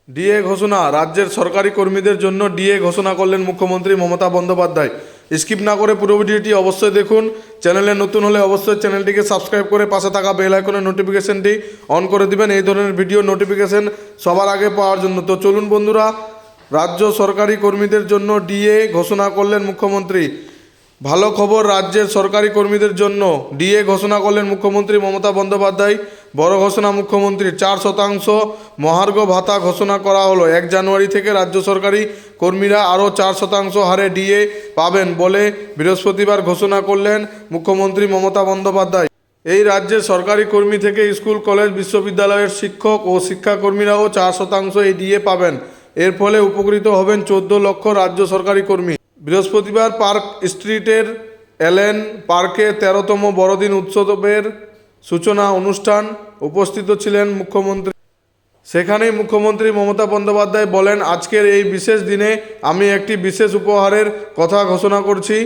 DA ঘোষণা, রাজ্যের সরকারি কর্মীদের জন্য ডিএ ঘোষণা করলেন মুখ্যমন্ত্রী মমতা বন্দ্যোপাধ্যায়। স্কিপ না করে পুরো ভিডিওটি অবশ্যই দেখুন। চ্যানেলে নতুন হলে অবশ্যই চ্যানেলটিকে সাবস্ক্রাইব করে পাশে থাকা বেল আইকনের নোটিফিকেশনটি অন করে দিবেন এই ধরনের ভিডিও নোটিফিকেশন সবার আগে পাওয়ার জন্য। তো চলুন বন্ধুরা, রাজ্য সরকারি কর্মীদের জন্য ডিএ ঘোষণা করলেন মুখ্যমন্ত্রী। ভালো খবর, রাজ্যের সরকারি কর্মীদের জন্য ডিএ ঘোষণা করলেন মুখ্যমন্ত্রী মমতা বন্দ্যোপাধ্যায়। বড় ঘোষণা মুখ্যমন্ত্রীর, 4% মহার্ঘ ভাতা ঘোষণা করা হলো। 1 জানুয়ারি থেকে রাজ্য সরকারি কর্মীরা আরও 4% হারে ডিএ পাবেন বলে বৃহস্পতিবার ঘোষণা করলেন মুখ্যমন্ত্রী মমতা বন্দ্যোপাধ্যায়। এই রাজ্যের সরকারি কর্মী থেকে স্কুল, কলেজ, বিশ্ববিদ্যালয়ের শিক্ষক ও শিক্ষাকর্মীরাও 4% এই ডিএ পাবেন। এর ফলে উপকৃত হবেন 14 লক্ষ রাজ্য সরকারি কর্মী। বৃহস্পতিবার পার্ক স্ট্রিটের এলেন পার্কে 13তম বড়দিন উৎসবের সূচনা অনুষ্ঠান উপস্থিত ছিলেন মুখ্যমন্ত্রী। সেখানেই মুখ্যমন্ত্রী মমতা বন্দ্যোপাধ্যায় বলেন, আজকের এই বিশেষ দিনে আমি একটি বিশেষ উপহারের কথা ঘোষণা করছি।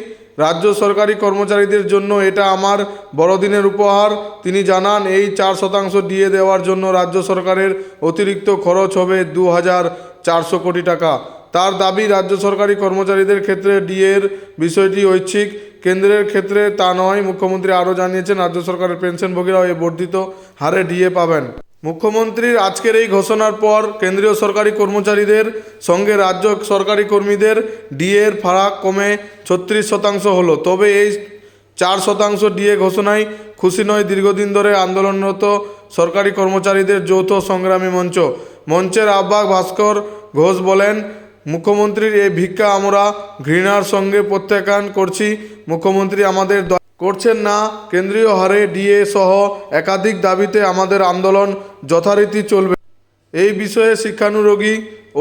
রাজ্য সরকারি কর্মচারীদের জন্য এটা আমার বড়দিনের উপহার। তিনি জানান, এই 4% ডিএ দেওয়ার জন্য রাজ্য সরকারের অতিরিক্ত খরচ হবে 2,400 কোটি টাকা। তার দাবি, রাজ্য সরকারি কর্মচারীদের ক্ষেত্রে ডিএর বিষয়টি ঐচ্ছিক, কেন্দ্রের ক্ষেত্রে তা নয়। মুখ্যমন্ত্রী আরও জানিয়েছেন, রাজ্য সরকারের পেনশনভোগীরাও এই বর্ধিত হারে ডিএ পাবেন। মুখ্যমন্ত্রীর আজকের এই ঘোষণার পর কেন্দ্রীয় সরকারি কর্মচারীদের সঙ্গে রাজ্য সরকারি কর্মীদের ডিএর ফারাক কমে 36% হলো। তবে এই 4% ডিএ ঘোষণায় খুশি নয় দীর্ঘদিন ধরে আন্দোলনরত সরকারি কর্মচারীদের যৌথ সংগ্রামী মঞ্চ। মঞ্চের আহ্বায়ক ভাস্কর ঘোষ বলেন, মুখ্যমন্ত্রীর এই ভিক্ষা আমরা ঘৃণার সঙ্গে প্রত্যাখ্যান করছি। মুখ্যমন্ত্রী আমাদের করছেন না। কেন্দ্রীয় হারে ডিএ সহ একাধিক দাবিতে আমাদের আন্দোলন যথারীতি চলবে। এই বিষয়ে শিক্ষানুরাগী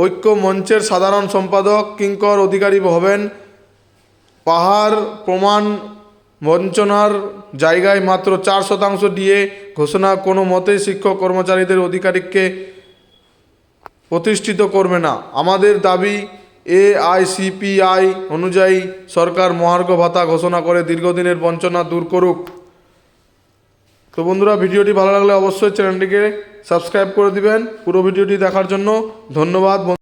ঐক্য মঞ্চের সাধারণ সম্পাদক কিঙ্কর অধিকারী হবেন। পাহাড় প্রমাণ বঞ্চনার জায়গায় মাত্র 4% ডিএ ঘোষণা কোনো মতেই শিক্ষক কর্মচারীদের অধিকারকে প্রতিষ্ঠিত করবে না। আমাদের দাবি, এআইসিপিআই অনুযায়ী সরকার মহার্ঘ ভাতা ঘোষণা করে দীর্ঘদিনের বঞ্চনা দূর করুক। তো বন্ধুরা, ভিডিওটি ভালো লাগলে অবশ্যই চ্যানেলটিকে সাবস্ক্রাইব করে দিবেন। পুরো ভিডিওটি দেখার জন্য ধন্যবাদ।